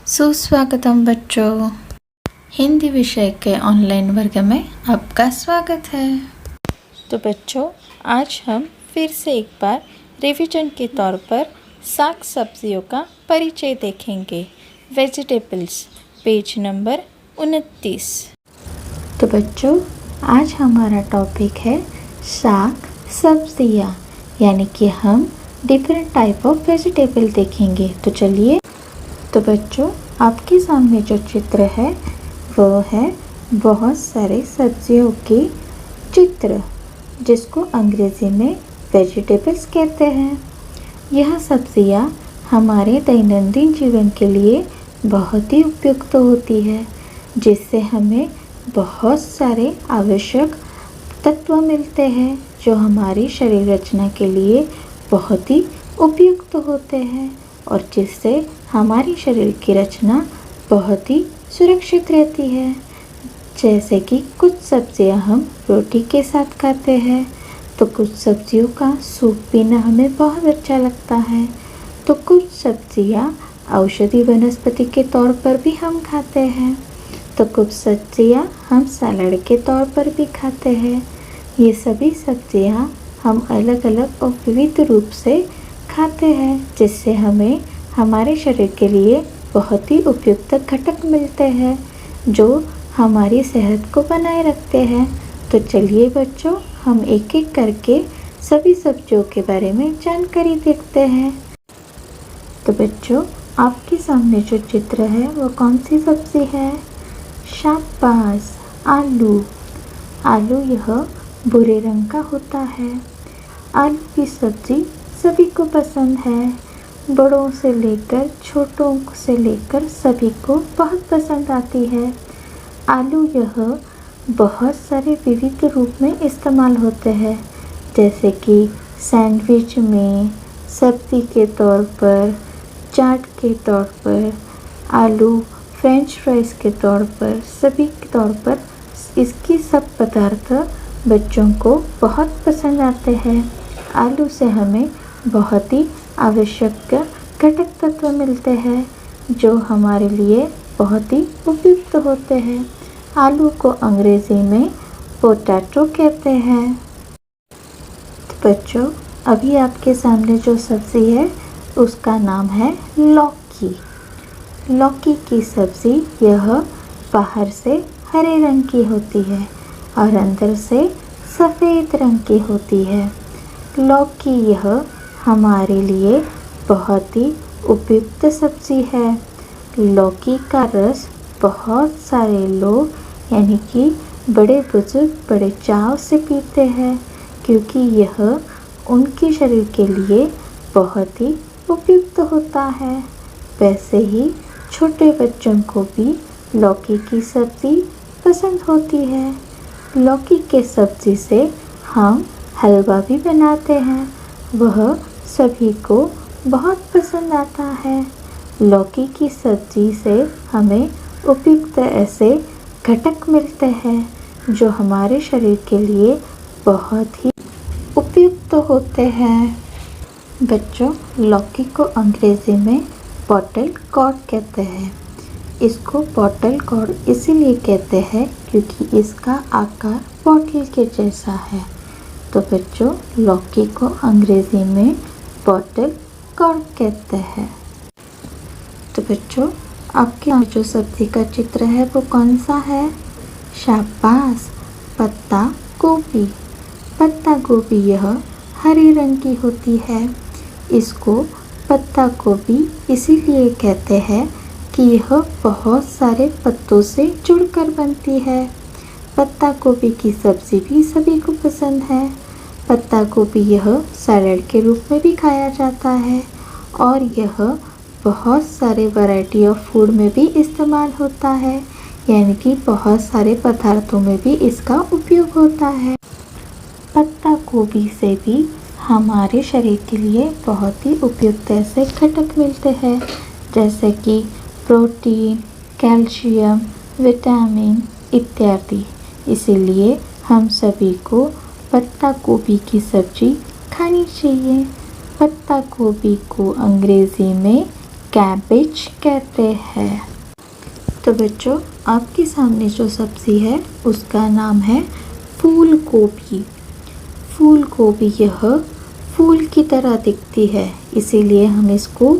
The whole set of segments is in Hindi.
सुस्वागतम बच्चों, हिंदी विषय के ऑनलाइन वर्ग में आपका स्वागत है। तो बच्चों, आज हम फिर से एक बार रिवीजन के तौर पर साग सब्जियों का परिचय देखेंगे। Vegetables, page number 29। तो बच्चों, आज हमारा टॉपिक है साग सब्जियाँ, यानी कि हम डिफरेंट टाइप ऑफ वेजिटेबल देखेंगे। तो चलिए। तो बच्चों, आपके सामने जो चित्र है वो है बहुत सारे सब्जियों के चित्र, जिसको अंग्रेज़ी में वेजिटेबल्स कहते हैं। यह सब्जियां हमारे दैनंदिन जीवन के लिए बहुत ही उपयुक्त होती है, जिससे हमें बहुत सारे आवश्यक तत्व मिलते हैं जो हमारी शरीर रचना के लिए बहुत ही उपयुक्त होते हैं और जिससे हमारी शरीर की रचना बहुत ही सुरक्षित रहती है। जैसे कि कुछ सब्जियां हम रोटी के साथ खाते हैं, तो कुछ सब्जियों का सूप पीना हमें बहुत अच्छा लगता है, तो कुछ सब्जियां औषधि वनस्पति के तौर पर भी हम खाते हैं, तो कुछ सब्जियां हम सलाद के तौर पर भी खाते हैं। ये सभी सब्जियां हम अलग अलग और विविध रूप से खाते हैं, जिससे हमें हमारे शरीर के लिए बहुत ही उपयुक्त घटक मिलते हैं जो हमारी सेहत को बनाए रखते हैं। तो चलिए बच्चों, हम एक एक करके सभी सब्जियों के बारे में जानकारी देखते हैं। तो बच्चों, आपके सामने जो चित्र है वो कौन सी सब्जी है? शाबाश, आलू। आलू यह भूरे रंग का होता है। आलू की सब्जी सभी को पसंद है, बड़ों से लेकर छोटों से लेकर सभी को बहुत पसंद आती है। आलू यह बहुत सारे विविध रूप में इस्तेमाल होते हैं, जैसे कि सैंडविच में, सब्जी के तौर पर, चाट के तौर पर, आलू फ्रेंच फ्राइज के तौर पर, सभी के तौर पर इसकी सब पदार्थ बच्चों को बहुत पसंद आते हैं। आलू से हमें बहुत ही आवश्यक घटक तत्व मिलते हैं जो हमारे लिए बहुत ही उपयुक्त होते हैं। आलू को अंग्रेज़ी में पोटैटो कहते हैं। तो बच्चों, अभी आपके सामने जो सब्ज़ी है उसका नाम है लौकी। लौकी की सब्ज़ी यह बाहर से हरे रंग की होती है और अंदर से सफ़ेद रंग की होती है। लौकी यह हमारे लिए बहुत ही उपयुक्त सब्ज़ी है। लौकी का रस बहुत सारे लोग, यानी कि बड़े बुजुर्ग बड़े चाव से पीते हैं, क्योंकि यह उनके शरीर के लिए बहुत ही उपयुक्त होता है। वैसे ही छोटे बच्चों को भी लौकी की सब्ज़ी पसंद होती है। लौकी के सब्ज़ी से हम हलवा भी बनाते हैं, वह सभी को बहुत पसंद आता है। लौकी की सब्ज़ी से हमें उपयुक्त ऐसे घटक मिलते हैं जो हमारे शरीर के लिए बहुत ही उपयुक्त होते हैं। बच्चों, लौकी को अंग्रेज़ी में बॉटल गॉर्ड कहते हैं। इसको बॉटल गॉर्ड इसीलिए कहते हैं क्योंकि इसका आकार बॉटल के जैसा है। तो बच्चों, लौकी को अंग्रेज़ी में बॉटल गॉर्ड कहते हैं। तो बच्चों, आपके यहाँ जो सब्ज़ी का चित्र है वो कौन सा है? शाबाश, पत्ता गोभी। पत्ता गोभी यह हरे रंग की होती है। इसको पत्ता गोभी इसीलिए कहते हैं कि यह बहुत सारे पत्तों से जुड़कर बनती है। पत्ता गोभी की सब्ज़ी भी सभी को पसंद है। पत्ता गोभी यह सैलेड के रूप में भी खाया जाता है और यह बहुत सारे वैरायटी ऑफ फूड में भी इस्तेमाल होता है, यानी कि बहुत सारे पदार्थों में भी इसका उपयोग होता है। पत्ता गोभी से भी हमारे शरीर के लिए बहुत ही उपयुक्त ऐसे घटक मिलते हैं, जैसे कि प्रोटीन, कैल्शियम, विटामिन इत्यादि। इसीलिए हम सभी को पत्ता गोभी की सब्ज़ी खानी चाहिए। पत्ता गोभी को अंग्रेज़ी में कैबेज कहते हैं। तो बच्चों, आपके सामने जो सब्ज़ी है उसका नाम है फूल गोभी। फूल गोभी यह फूल की तरह दिखती है, इसीलिए हम इसको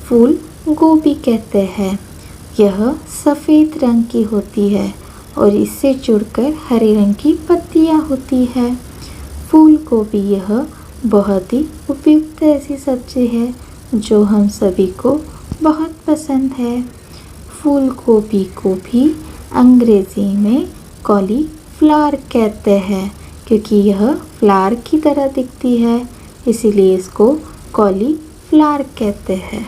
फूल गोभी कहते हैं। यह सफ़ेद रंग की होती है और इससे जुड़कर हरे रंग की पत्तियाँ होती है। फूल गोभी यह बहुत ही उपयुक्त ऐसी सब्ज़ी है जो हम सभी को बहुत पसंद है। फूल गोभी को भी अंग्रेज़ी में कॉलीफ्लावर कहते हैं, क्योंकि यह फ्लावर की तरह दिखती है, इसीलिए इसको कॉलीफ्लावर कहते हैं।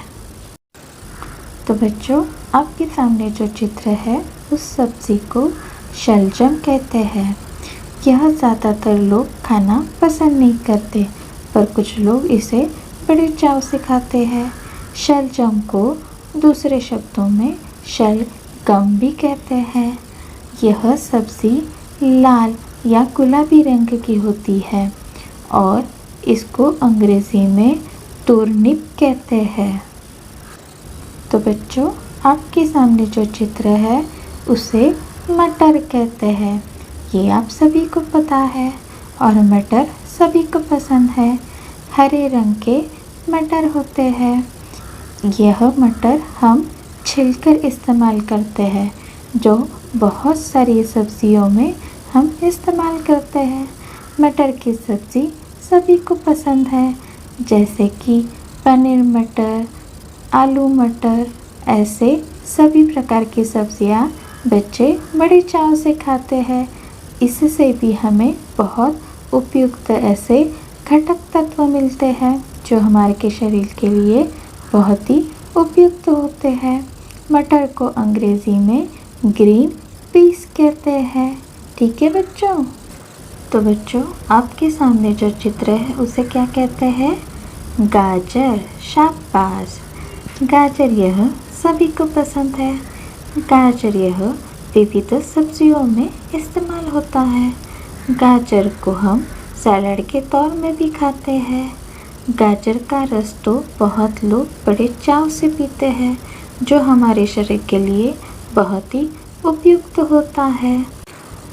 तो बच्चों, आपके सामने जो चित्र है उस सब्ज़ी को शलजम कहते हैं। यह ज़्यादातर लोग खाना पसंद नहीं करते, पर कुछ लोग इसे बड़े चाव से खाते हैं। शलजम को दूसरे शब्दों में शलगम भी कहते हैं। यह सब्ज़ी लाल या गुलाबी रंग की होती है और इसको अंग्रेज़ी में टुर्निप कहते हैं। तो बच्चों, आपके सामने जो चित्र है उसे मटर कहते हैं। ये आप सभी को पता है और मटर सभी को पसंद है। हरे रंग के मटर होते हैं। यह मटर हम छिलकर इस्तेमाल करते हैं, जो बहुत सारी सब्जियों में हम इस्तेमाल करते हैं। मटर की सब्ज़ी सभी को पसंद है, जैसे कि पनीर मटर, आलू मटर, ऐसे सभी प्रकार की सब्जियां बच्चे बड़े चाव से खाते हैं। इससे भी हमें बहुत उपयुक्त ऐसे घटक तत्व मिलते हैं जो हमारे के शरीर के लिए बहुत ही उपयुक्त होते हैं। मटर को अंग्रेज़ी में ग्रीन पीस कहते हैं। ठीक है बच्चों? तो बच्चों, आपके सामने जो चित्र है उसे क्या कहते हैं? गाजर। शाबाश। गाजर यह सभी को पसंद है। गाजर यह विविध सब्जियों में इस्तेमाल होता है। गाजर को हम सैलड के तौर में भी खाते हैं। गाजर का रस तो बहुत लोग बड़े चाव से पीते हैं, जो हमारे शरीर के लिए बहुत ही उपयुक्त होता है।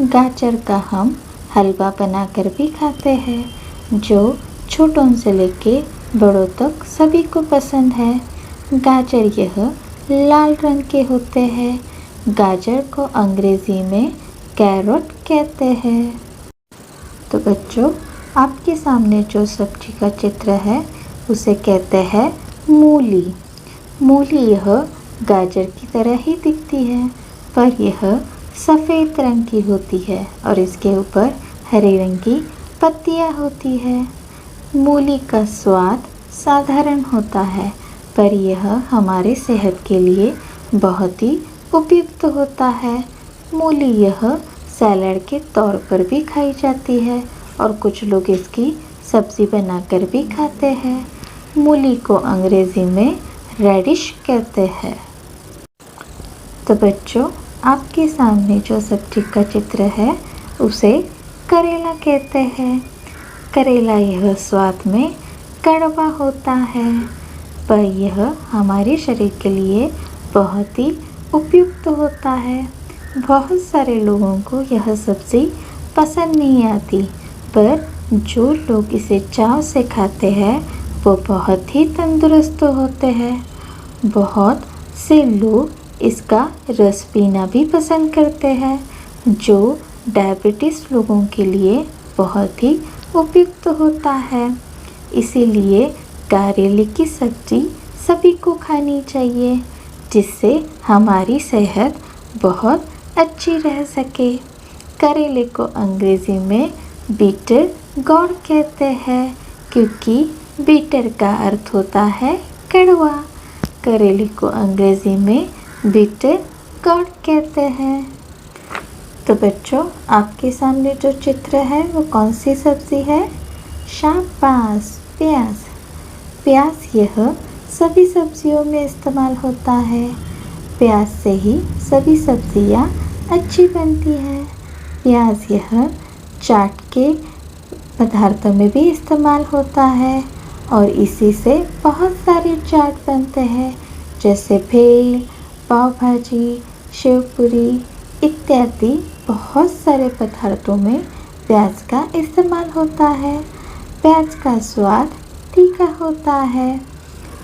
गाजर का हम हलवा बनाकर भी खाते हैं, जो छोटों से लेके बड़ों तक सभी को पसंद है। गाजर यह लाल रंग के होते हैं। गाजर को अंग्रेज़ी में कैरोट कहते हैं। तो बच्चों, आपके सामने जो सब्जी का चित्र है उसे कहते हैं मूली। मूली यह गाजर की तरह ही दिखती है, पर यह सफ़ेद रंग की होती है और इसके ऊपर हरे रंग की पत्तियाँ होती है। मूली का स्वाद साधारण होता है, पर यह हमारे सेहत के लिए बहुत ही उपयुक्त होता है। मूली यह सैलड के तौर पर भी खाई जाती है और कुछ लोग इसकी सब्ज़ी बनाकर भी खाते हैं। मूली को अंग्रेज़ी में रेडिश कहते हैं। तो बच्चों, आपके सामने जो सब्जी का चित्र है उसे करेला कहते हैं। करेला यह स्वाद में कड़वा होता है, पर यह हमारे शरीर के लिए बहुत ही उपयुक्त होता है। बहुत सारे लोगों को यह सब्ज़ी पसंद नहीं आती, पर जो लोग इसे चाव से खाते हैं वो बहुत ही तंदुरुस्त होते हैं। बहुत से लोग इसका रस पीना भी पसंद करते हैं, जो डायबिटीज़ लोगों के लिए बहुत ही उपयुक्त होता है। इसीलिए करेले की सब्ज़ी सभी को खानी चाहिए, जिससे हमारी सेहत बहुत अच्छी रह सके। करेले को अंग्रेज़ी में बीटर गॉड कहते हैं, क्योंकि बीटर का अर्थ होता है कड़वा। करेले को अंग्रेज़ी में बीटर गॉड कहते हैं। तो बच्चों, आपके सामने जो चित्र है वो कौन सी सब्ज़ी है? शाबाश, प्याज। प्याज यह सभी सब्जियों में इस्तेमाल होता है। प्याज से ही सभी सब्जियां अच्छी बनती हैं। प्याज यह चाट के पदार्थों में भी इस्तेमाल होता है और इसी से बहुत सारे चाट बनते हैं, जैसे भेल, पाव भाजी, शेव पूरी इत्यादि। बहुत सारे पदार्थों में प्याज का इस्तेमाल होता है। प्याज का स्वाद तीखा होता है।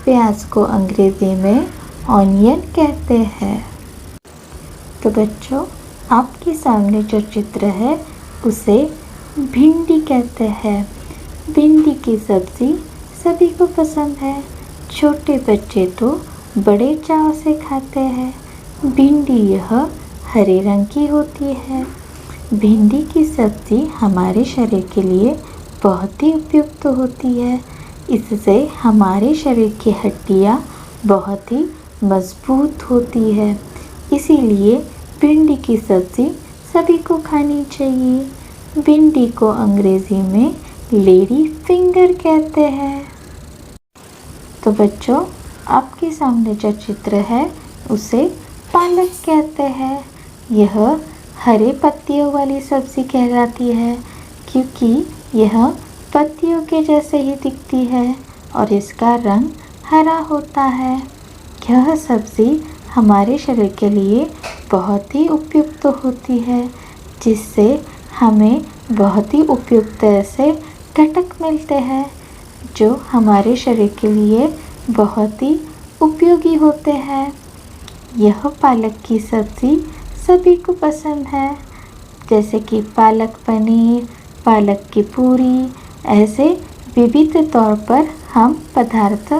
प्याज को अंग्रेजी में ऑनियन कहते हैं। तो बच्चों, आपके सामने जो चित्र है उसे भिंडी कहते हैं। भिंडी की सब्ज़ी सभी को पसंद है। छोटे बच्चे तो बड़े चाव से खाते हैं। भिंडी यह हरे रंग की होती है। भिंडी की सब्ज़ी हमारे शरीर के लिए बहुत ही उपयुक्त होती है। इससे हमारे शरीर की हड्डियाँ बहुत ही मजबूत होती है। इसीलिए भिंडी की सब्ज़ी सभी को खानी चाहिए। भिंडी को अंग्रेज़ी में लेडी फिंगर कहते हैं। तो बच्चों, आपके सामने जो चित्र है उसे पालक कहते हैं। यह हरे पत्तियों वाली सब्ज़ी कहलाती है, क्योंकि यह पत्तियों के जैसे ही दिखती है और इसका रंग हरा होता है। यह सब्ज़ी हमारे शरीर के लिए बहुत ही उपयुक्त होती है, जिससे हमें बहुत ही उपयुक्त से घटक मिलते हैं, जो हमारे शरीर के लिए बहुत ही उपयोगी होते हैं। यह पालक की सब्ज़ी सभी को पसंद है, जैसे कि पालक पनीर, पालक की पूरी। ऐसे विविध तौर पर हम पदार्थ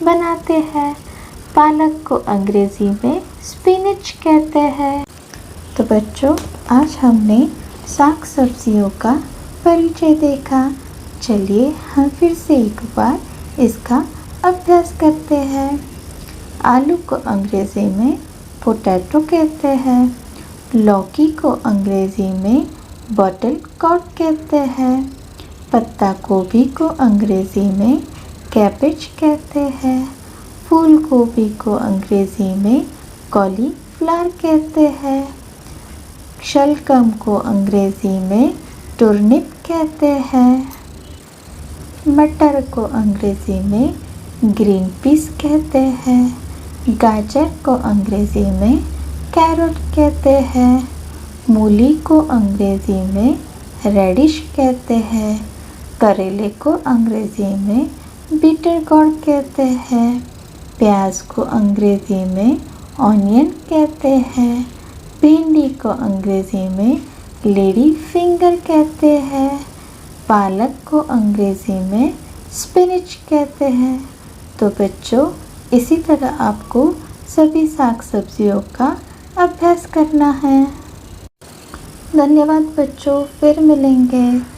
बनाते हैं। पालक को अंग्रेज़ी में स्पिनच कहते हैं। तो बच्चों, आज हमने साग सब्जियों का परिचय देखा। चलिए हम फिर से एक बार इसका अभ्यास करते हैं। आलू को अंग्रेज़ी में पोटैटो कहते हैं। लौकी को अंग्रेज़ी में बॉटल गॉर्ड कहते हैं। पत्ता गोभी को अंग्रेज़ी में कैबेज कहते हैं। फूल गोभी को अंग्रेज़ी में कॉलीफ्लावर कहते हैं। शलगम को अंग्रेज़ी में टुर्निप कहते हैं। मटर को अंग्रेज़ी में ग्रीन पीस कहते हैं। गाजर को अंग्रेज़ी में कैरोट कहते हैं। मूली को अंग्रेज़ी में रेडिश कहते हैं। करेले को अंग्रेज़ी में बीटर गॉर्ड कहते हैं। प्याज को अंग्रेज़ी में ऑनियन कहते हैं। भिंडी को अंग्रेज़ी में लेडी फिंगर कहते हैं। पालक को अंग्रेज़ी में स्पिनच कहते हैं। तो बच्चों, इसी तरह आपको सभी साग सब्जियों का अभ्यास करना है। धन्यवाद बच्चों, फिर मिलेंगे।